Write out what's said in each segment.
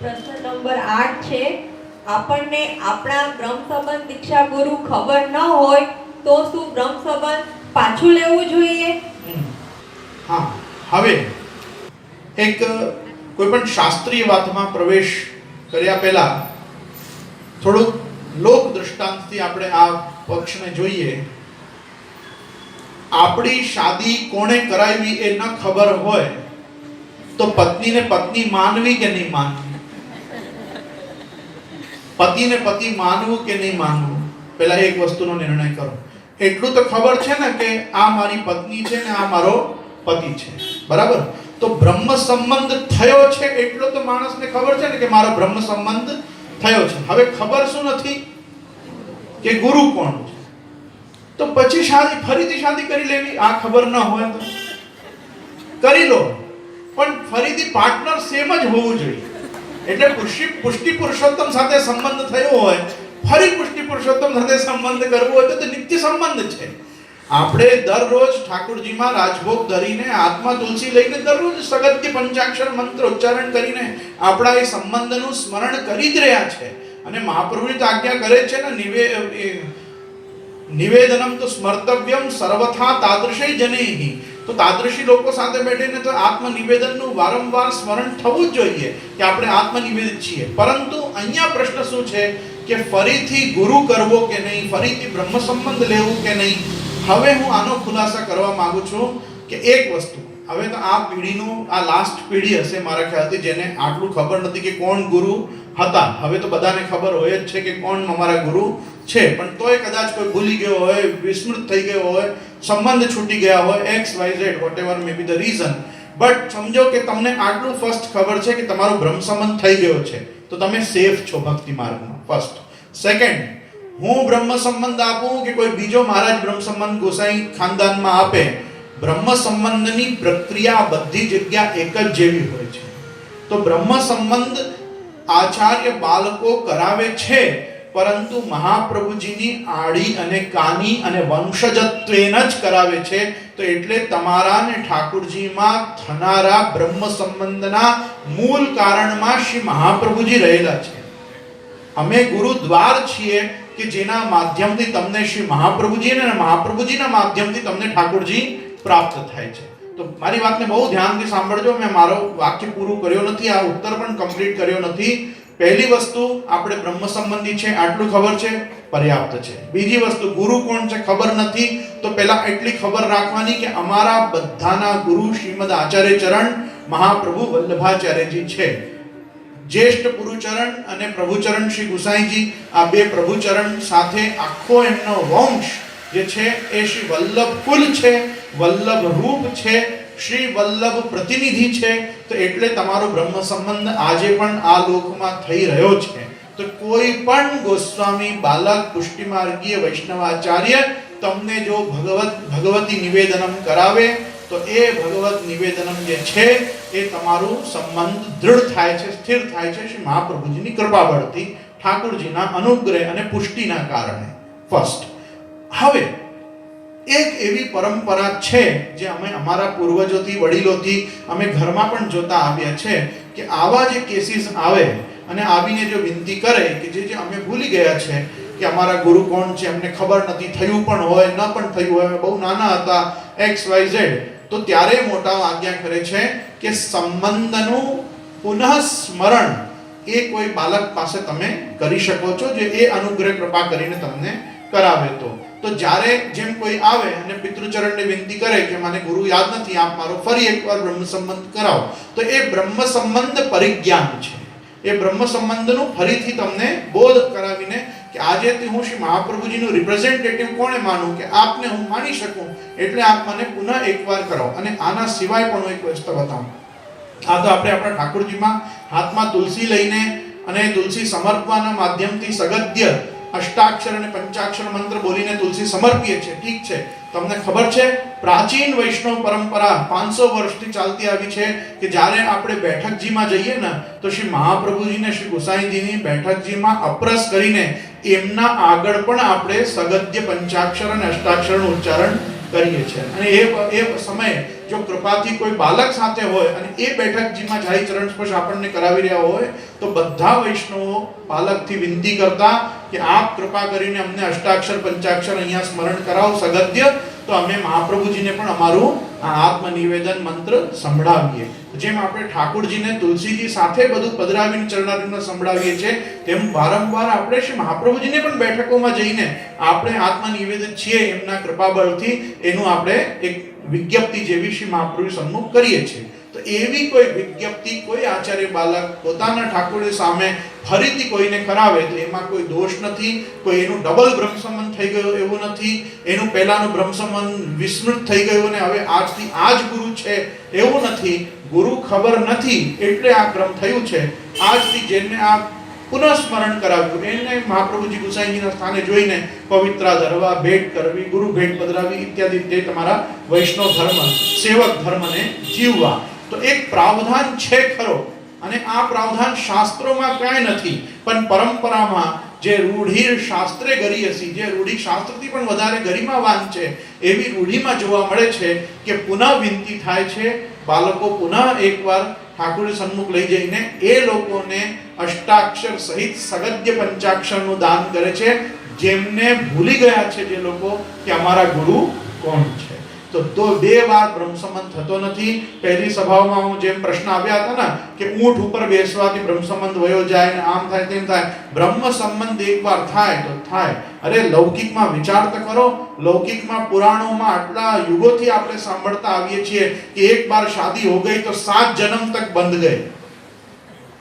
પ્રશ્ન નંબર 8 છે, આપણને આપણા બ્રહ્મ સંબંધ દીક્ષા ગુરુ ખબર ન હોય તો શું બ્રહ્મ સંબંધ પાછું લેવું જોઈએ? હા, હવે એક કોઈ પણ શાસ્ત્રીય વાતમાં પ્રવેશ કર્યા પહેલા થોડુંક લોક દૃષ્ટાંતથી આપણે આ પક્ષને જોઈએ. આપણી શાદી કોણે કરાવી એ ન ખબર હોય તો પત્નીને પત્ની માનવી કે નહીં માનવી? પતિને પતિ માનવું કે નહીં માનવું? પહેલા એક વસ્તુનો નિર્ણય કરો. એટલું તો ખબર છે ને કે આ મારી પત્ની છે ને આ મારો પતિ છે, બરાબર? તો બ્રહ્મ સંબંધ થયો છે એટલો તો માણસને ખબર છે ને કે મારો બ્રહ્મ સંબંધ થયો છે. હવે ખબર શું નથી કે ગુરુ કોણ છે, તો પછી ફરીથી શાદી કરી લેવી. આ ખબર ન હોય તો કરી લો, પણ ફરીથી પાર્ટનર સેમ જ હોવું જોઈએ. એટલે પુષ્ટિ પુરુષોત્તમ સાથે સંબંધ થયો હોય, ફરી પુષ્ટિ પુરુષોત્તમ સાથે સંબંધ કરવો હોય તો નિત્ય સંબંધ છે. આપણે દરરોજ ઠાકોરજીમાં રાજભોગ ધરીને આત્મા તુલસી લઈને દરરોજ સગત્ય પંચાક્ષર મંત્ર ઉચ્ચારણ કરીને આપણા એ સંબંધનું સ્મરણ કરી જ રહ્યા છે. અને મહાપ્રભુની તો આજ્ઞા કરે છે ને, નિવેદનમ તો સ્મર્તવ્યમ સર્વથા તાદૃશૈ જનૈઃ. તો તાદૃશી લોકો સાથે બેઠીને તો આત્મનિવેદનનું વારંવાર સ્મરણ થવું જ જોઈએ કે આપણે આત્મનિવેદિત છીએ. પરંતુ અહીંયા પ્રશ્ન શું છે કે ફરીથી ગુરુ કરવો કે નહીં, ફરીથી બ્રહ્મ સંબંધ લેવું કે નહીં. હવે હું આનો ખુલાસા કરવા માંગુ છું કે એક વસ્તુ, હવે તો આ પેઢીનું આ લાસ્ટ પેઢી હશે મારા ખ્યાલથી જેને આટલું ખબર નથી કે કોણ ગુરુ હતા. હવે તો બધાને ખબર હોય જ છે કે કોણ અમારા ગુરુ છે, પણ તોય કદાચ કોઈ ભૂલી ગયો હોય, વિસ્મૃત થઈ ગયો હોય, સંબંધ છૂટી ગયા હોય, XYZ whatever may be the reason, but સમજો કે તમને આટલું ફર્સ્ટ ખબર છે કે તમારો બ્રહ્મ સંબંધ થઈ ગયો છે, તો તમે સેફ છો ભક્તિ માર્ગમાં. ફર્સ્ટ. સેકન્ડ, હું બ્રહ્મ સંબંધ આપું કે કોઈ બીજો મહારાજ બ્રહ્મ સંબંધ ગોસાઈ ખાનદાનમાં આપે, બ્રહ્મ સંબંધની પ્રક્રિયા બધી જગ્યા એક જ જેવી હોય છે. તો બ્રહ્મ સંબંધ આચાર્ય બાળકો કરાવે છે, પરંતુ મહાપ્રભુજીની આડી અને કાની અને વંશજત્વેન જ કરાવે છે. તો એટલે તમારા ને ઠાકોરજીમાં થનારા બ્રહ્મ સંબંધના મૂળ કારણમાં શ્રી મહાપ્રભુજી રહેલા છે. અમે ગુરુ દ્વાર છીએ કે જેના માધ્યમથી તમને શ્રી મહાપ્રભુજી અને મહાપ્રભુજીના માધ્યમથી તમને ઠાકોરજી પ્રાપ્ત થાય છે. તો મારી વાતને બહુ ધ્યાનથી સાંભળજો. મેં મારો વાક્ય પૂરું કર્યો નથી, આ ઉત્તર પણ કમ્પ્લીટ કર્યો નથી. પહેલી વસ્તુ, આપણે બ્રહ્મ સંબંધી છે આટલું ખબર છે, પર્યાપ્ત છે. બીજી વસ્તુ, ગુરુ કોણ છે ખબર નથી, તો પહેલા એટલી ખબર રાખવાની કે અમારા બધાના ગુરુ શ્રીમદ આચાર્ય ચરણ મહાપ્રભુ વલ્લભાચાર્યજી છે. જ્યેષ્ઠ પુરુચરણ અને પ્રભુચરણ શ્રી ગુસાઈજી, આ બે પ્રભુચરણ સાથે આખો એમનો વંશ જે છે એ શ્રી વલ્લભ કુલ છે, વલ્લભ રૂપ છે, શ્રી વલ્લભ પ્રતિનિધિ છે. તો એટલે તમારો બ્રહ્મ સંબંધ આજે પણ આ લોકમાં થઈ રહ્યો છે. તો કોઈ પણ ગોસ્વામી બાલક પુષ્ટિ માર્ગીય વૈષ્ણવાચાર્ય તમને જો ભગવતી નિવેદનમ કરાવે તો એ ભગવત નિવેદનમ જે છે એ તમારું સંબંધ દૃઢ થાય છે, સ્થિર થાય છે શ્રી મહાપ્રભુજીની કૃપા બળથી, ઠાકોરજીના અનુગ્રહ અને પુષ્ટિના કારણે. ફર્સ્ટ. હવે એક એવી પરંપરા છે જે અમે અમારા પૂર્વજોથી વડીલોથી અમે ઘરમાં પણ જોતા આવ્યા છે કે આવા જે કેસીસ આવે અને આવીને જો વિનંતી કરે કે જે અમે ભૂલી ગયા છે કે અમારા ગુરુ કોણ છે, અમને ખબર નથી, થયું પણ હોય ન પણ થયું હોય, બહુ નાના હતા, XYZ, તો ત્યારે મોટા આજ્ઞા કરે છે કે સંબંધનું પુનઃ સ્મરણ એ કોઈ બાળક પાસે તમે કરી શકો છો જે એ અનુગ્રહ કૃપા કરીને તમને કરાવે. તો જ્યારે જેમ કોઈ આવે અને પિતૃચરણની વિનંતી કરે કે મને ગુરુ યાદ નથી, આપ મારો ફરી એકવાર બ્રહ્મ સંબંધ કરાવો, તો એ બ્રહ્મ સંબંધ પરિજ્ઞાન છે. એ બ્રહ્મ સંબંધનું ફરીથી તમને બોધ કરાવીને કે આજે હું શ્રી મહાપ્રભુજીનું રિપ્રેઝેન્ટેટિવ કોણે માનું કે આપને હું માની શકું, એટલે આપ મને પુનઃ એકવાર કરાવો. અને આના સિવાય પણ હું એક વસ્તુ બતાવું. આ તો આપણે આપણા ઠાકોરજીમાં હાથમાં તુલસી લઈને અને તુલસી સમર્પવાના માધ્યમથી સગદ્ય અષ્ટાક્ષર અને પંચાક્ષર મંત્ર બોલીને તુલસી સમર્પીએ છીએ, ઠીક છે. તમને ખબર છે પ્રાચીન વૈષ્ણવ પરંપરા 500 વર્ષથી ચાલતી આવી છે કે જ્યારે આપણે બેઠકજીમાં જઈએ ને તો શ્રી મહાપ્રભુજીને શ્રી ગુસાઈજીની બેઠકજીમાં અપરસ કરીને એમના આગળ પણ આપણે સગદ્ય પંચાક્ષર અને અષ્ટાક્ષરનું ઉચ્ચારણ કરીએ છીએ. અને એ સમયે જો કૃપાથી કોઈ બાલક સાથે હોય અને એ બેઠકજીમાં જાય ચરણ સ્પર્શ આપણને કરાવી રહ્યા હોય તો બધા વૈષ્ણવો બાલકથી વિનંતી કરતા કે આપ કૃપા કરીને અમને અષ્ટાક્ષર પંચાક્ષર અહીંયા સ્મરણ કરાવો સગદ્ય, તો અમે મહાપ્રભુજીને પણ અમારું આ આત્મનિવેદન મંત્ર સંભળાવીએ. જેમ આપણે ઠાકોરજીને તુલસીજી સાથે બધું પધરાવીને ચરણારીને સંભળાવીએ છીએ, તેમ વારંવાર આપણે શ્રી મહાપ્રભુજીને પણ બેઠકોમાં જઈને આપણે આત્મનિવેદન છીએ એમના કૃપાબળથી એનું આપણે એક વિજ્ઞપ્તિ જેવી શ્રી મહાપ્રભુ સન્મુખ કરીએ છીએ. તો એવી કોઈ વિજ્ઞપ્તિ કોઈ આચાર્ય બાલક પોતાના ઠાકોર સામે ફરીથી કોઈને કરાવે તો એમાં કોઈ દોષ નથી, કોઈ એનું ડબલ બ્રહ્મસંબંધ થઈ ગયો એવું નથી, એનું પહેલાનું બ્રહ્મસંબંધ વિસ્મૃત થઈ ગયું ને હવે આજથી આ જ ગુરુ છે એવું નથી. ગુરુ ખબર નથી એટલે આ ક્રમ થયું છે. આજથી જેને આ પુનઃસ્મરણ કરાવ્યું એને મહાપ્રભુજી ગુસાઈજીના સ્થાને જોઈને પવિત્રા ધરવા, ભેટ કરવી, ગુરુ ભેટ પધરાવી ઇત્યાદિ તે તમારા વૈષ્ણવ ધર્મ સેવક ધર્મને જીવવા. તો એક પ્રાવધાન છે ખરો, અને આ પ્રાવધાન શાસ્ત્રોમાં ક્યાંય નથી પણ પરંપરામાં જે રૂઢિ શાસ્ત્રે ગરીયસી, જે રૂઢિ શાસ્ત્રથી પણ વધારે ગરિમાવાન છે એવી રૂઢિમાં જોવા મળે છે કે પુનઃ વિનંતી થાય છે બાળકો પુનઃ એકવાર ઠાકોર સન્મુખ લઈ જઈને એ લોકોને અષ્ટાક્ષર સહિત સગદ્ય પંચાક્ષરનું દાન કરે છે જેમને ભૂલી ગયા છે જે લોકો કે અમારા ગુરુ કોણ છે. તો બે વાર બ્રહ્મસંબંધ થતો નથી. પહેલી સભાઓમાં હું જેમ પ્રશ્ન આવ્યા હતા ને કે ઊંટ ઉપર બેસવાથી બ્રહ્મસંબંધ વયો જાય ને આમ થાય તેમ થાય. બ્રહ્મસંબંધ એકવાર થાય તો થાય. અરે લૌકિકમાં વિચાર તો કરો, લૌકિકમાં પુરાણોમાં આટલા યુગોથી આપણે સાંભળતા આવીએ છીએ કે એક બાર शादी हो गई तो 7 जन्म तक बंध गए.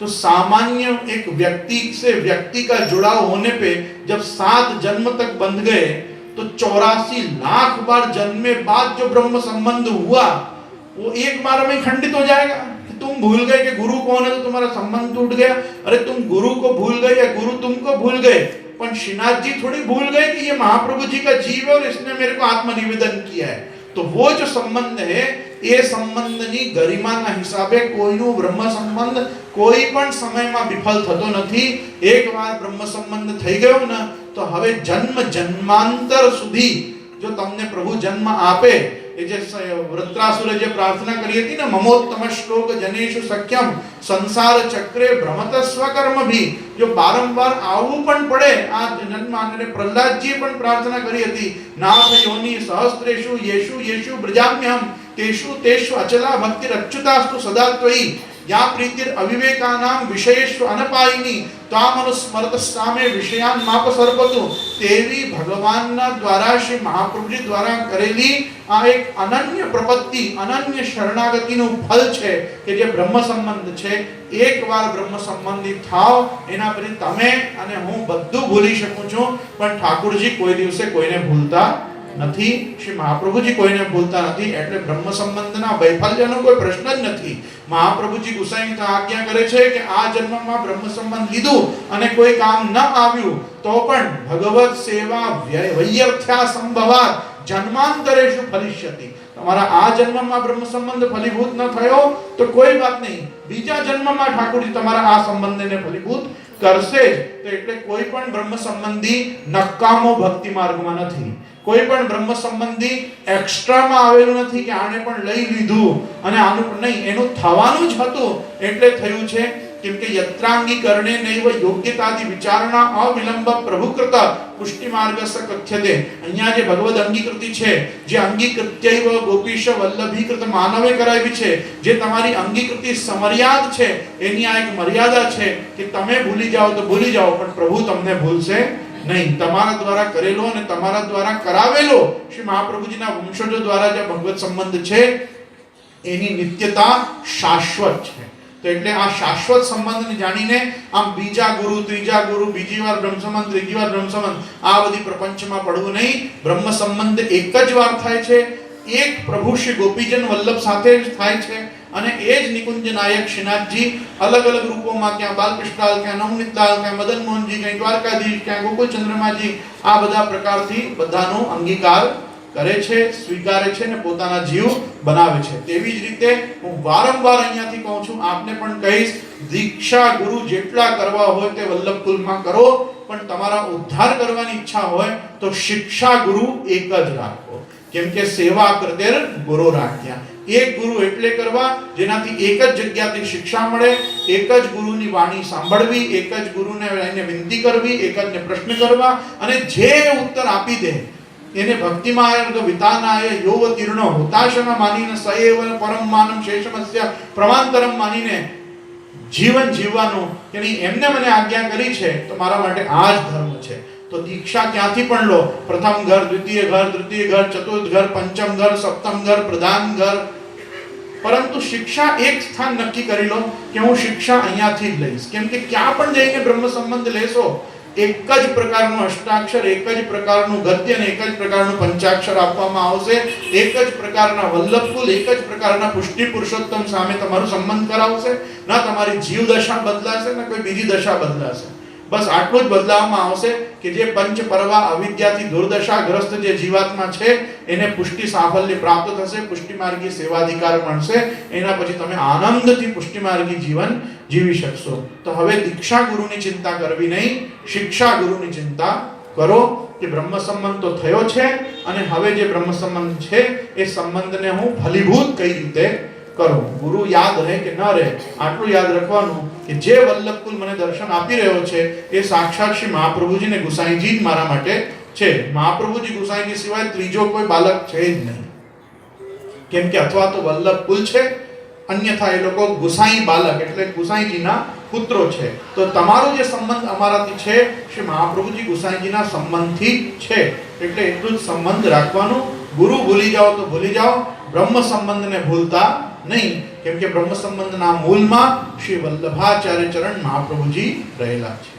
तो सामान्य एक व्यक्ति से व्यक्ति का जुड़ाव होने पे जब 7 जन्म तक बंध गए तो 84 लाख बार जन्मे बाद जो ब्रह्म संबंध हुआ वो एक बार में खंडित हो जाएगा. तुम भूल गए कि गुरु कौन है तो तुम्हारा संबंध टूट गया. अरे तुम गुरु को भूल गए या गुरु तुमको भूल गए, पर श्रीनाथ जी थोड़ी भूल गए कि ये महाप्रभु जी का जीव है और इसने मेरे को आत्मनिवेदन किया है. तो वो जो संबंध है એ સંબંધની ગરિમાના હિસાબે કોઈનું બ્રહ્મ સંબંધ કોઈ પણ સમયમાં વિફલ થતો નથી. એકવાર બ્રહ્મ સંબંધ થઈ ગયો ને તો હવે જન્મ જન્માંતર સુધી જો તમને પ્રભુ જન્મ આપે, એ જે વૃત્રાસુરે જે પ્રાર્થના કરી હતી ને મમોત્તમ શ્લોક જનેષુ સખ્યમ સંસાર ચક્રે ભ્રમત સ્વકર્મ ભી, જો વારંવાર આવવું પણ પડે આ જન્મ, અને પ્રહલાદજીએ પણ પ્રાર્થના કરી હતી નાથ યોનિ સહસ્ત્રેષુ યેષુ યેષુ બ્રજામ્યહમ તેષુ તેષુ અચલા ભક્તિ અચ્યુતાસ્તુ સદા ત્વયી યા પ્રીતિર અવિવેકાનામ વિષયેષુ અનપાયિની ત્વામનુસ્મરત સામે વિષયાન માપ સર્પતુ. તેવી ભગવાનના દ્વારા શ્રી મહાપ્રભુજી દ્વારા કરેલી આ એક અનન્ય પ્રપત્તિ, અનન્ય શરણાગતિનું ફળ છે કે જે બ્રહ્મ સંબંધ છે. એકવાર બ્રહ્મ સંબંધી થાવ એના પછી તમે અને હું બધું ભૂલી શકું છું, પણ ઠાકોરજી કોઈ દિવસે કોઈને ભૂલતા નથી, શ્રી મહાપ્રભુજી કોઈને ભૂલતા નથી. એટલે બ્રહ્મ સંબંધના વૈફલ્યનો કોઈ પ્રશ્ન જ નથી. મહાપ્રભુજી ગુસાઈ તો આજ્ઞા કરે છે કે આ જન્મમાં બ્રહ્મ સંબંધ લીધું અને કોઈ કામ ન આવ્યું તો પણ ભગવત સેવા વૈયર્થ્યા સંભવાત જન્માંતરેષુ ફલિષ્યતિ. તમારા આ જન્મમાં બ્રહ્મ સંબંધ ફલીભૂત ન થયો તો કોઈ વાત નહીં, બીજા જન્મમાં ઠાકોરજી તમારા આ સંબંધને ફલીભૂત કરશે જ. તો એટલે કોઈ પણ બ્રહ્મ સંબંધી નકામો ભક્તિ માર્ગમાં નથી. કોઈ પણ બ્રહ્મ સંબંધી એક્સ્ટ્રામાં આવેલું નથી કે આને પણ લઈ લીધું અને આનું પણ નહીં, એનું થવાનું જ હતું એટલે થયું છે. કેમ કે યત્રાંગીકરણે નૈવ યોગ્યતાદિ વિચારણા અવિલંબ પ્રભુકૃત પુષ્ટિ માર્ગસ્ય કથ્યતે. અહીંયા જે ભગવદ અંગીકૃતિ છે, જે અંગીકૃત્યૈવ ગોપીશ વલ્લભીકૃત માનવે કરાવી છે, જે તમારી અંગીકૃતિ સમર્યાદ છે, એની આ એક મર્યાદા છે કે તમે ભૂલી જાઓ તો ભૂલી જાઓ પણ પ્રભુ તમને ભૂલશે નહીં. તમારા દ્વારા કરેલો અને તમારા દ્વારા કરાવેલો શ્રી મહાપ્રભુજીના વંશજો દ્વારા જે ભગવત સંબંધ છે એની નિત્યતા શાશ્વત છે. તો એટલે આ શાશ્વત સંબંધને જાણીને આમ બીજા ગુરુ, ત્રીજા ગુરુ, બીજી વાર બ્રહ્મ સંબંધ, ત્રીજી વાર બ્રહ્મ સંબંધ, આ બધી પ્રપંચમાં પડવું નહીં. બ્રહ્મ સંબંધ એક જ વાર થાય છે, એક પ્રભુ શ્રી ગોપીજન વલ્લભ સાથે જ થાય છે. અને એ જ નિકુંજ નાયક શ્રીનાથજી અલગ અલગ રૂપોમાં, ક્યાં બાલકૃષ્ણલાલ, ક્યાં નવનીતલાલ, ક્યાં મદન મોહનજી, ક્યાં દ્વારકાધીશ, ક્યાં ગોકુલ ચંદ્રમાજી, આ બધા પ્રકારથી બધાનો અંગીકાર કરે છે, સ્વીકારે છે ને પોતાના જીવ બનાવે છે. તેવી જ રીતે હું વારંવાર અહીંયાથી કહું છું, આપને પણ કહીશ, દીક્ષા ગુરુ જેટલા કરવા હોય તે વલ્લભ કુલમાં કરો, પણ તમારા ઉદ્ધાર કરવાની ઈચ્છા હોય તો શિક્ષા ગુરુ એક જ રાખો. કેમ કે સેવા કરતેર ગુરુ રાખ્યા. એક ગુરુ એટલે કરવા જેનાથી એક જ જગ્યાથી શિક્ષા મળે, એક જ ગુરુની વાણી સાંભળવી, એક જ ગુરુને એને વિનંતી કરવી, એક જને પ્રશ્ન કરવા, અને જે ઉત્તર આપી દે એને ભક્તિમાર્ગ વિતાનાય યોવતીર્ણો હુતાશના માનીને સએવ પરમ માનમ શેષમસ્ય પ્રમાંતરમ માનીને જીવન જીવવાનું એની એમને મને આજ્ઞા કરી છે તો મારા માટે આ જ ધર્મ છે. તો દીક્ષા ક્યાંથી પણ લો, પ્રથમ ઘર, દ્વિતીય ઘર, તૃતીય ઘર, ચતુર્થ ઘર, પંચમ ઘર, સપ્તમ ઘર, પ્રધાન ઘર, પરંતુ શિક્ષા એક સ્થાન નક્કી કરી લો કે હું શિક્ષા અહીંયાથી જ લઈશ. કેમ કે ક્યાં પણ જઈને બ્રહ્મ સંબંધ લેશો એક જ પ્રકારનું અષ્ટાક્ષર, એક જ પ્રકારનું ગદ્ય અને એક જ પ્રકારનું પંચાક્ષર આપવામાં આવશે, એક જ પ્રકારના વલ્લભકુલ, એક જ પ્રકારના પુષ્ટિ પુરુષોત્તમ સામે તમારું સંબંધ કરાવશે. ના તમારી જીવ દશા બદલાશે ને કોઈ બીજી દશા બદલાશે. બસ આટલું જ બદલાવવામાં આવશે કે જે પંચ પરવા અવિદ્યાથી દુર્દશાગ્રસ્ત જે જીવાત્મા છે એને પુષ્ટિ સાફલ્ય પ્રાપ્ત થશે, પુષ્ટિ માર્ગી સેવાધિકાર મળશે, એના પછી તમે આનંદથી પુષ્ટિ માર્ગી જીવન જીવી શકશો. તો હવે દીક્ષા ગુરુની ચિંતા કરવી નહીં, શિક્ષા ગુરુની ચિંતા કરો કે બ્રહ્મ સંબંધ તો થયો છે અને હવે જે બ્રહ્મ સંબંધ છે એ સંબંધને હું ફલીભૂત કઈ રીતે કરું. ગુરુ યાદ રહે કે ન રહે આટલું યાદ રાખવાનું કે જે વલ્લભકુલ મને દર્શન આપી રહ્યો છે એ સાક્ષાત શ્રી મહાપ્રભુજી ને ગુસાઈજી જ મારા માટે છે. મહાપ્રભુજી ગુસાઈજી સિવાય ત્રીજો કોઈ બાલક છે જ નહીં. કેમ કે અથવા તો વલ્લભકુલ છે, અન્યથા એ લોકો ગુસાઈ બાલક એટલે ગુસાઈજીના પુત્રો છે. તો તમારો જે સંબંધ અમારાથી છે શ્રી મહાપ્રભુજી ગુસાઈજીના સંબંધથી છે, એટલે એટલું જ સંબંધ રાખવાનું. ગુરુ ભૂલી જાઓ તો ભૂલી જાઓ, બ્રહ્મ સંબંધને ભૂલતા નહીં. કેમ કે બ્રહ્મ સંબંધના મૂળમાં શ્રી વલ્લભાચાર્ય ચરણ મહાપ્રભુજી રહેલા છે.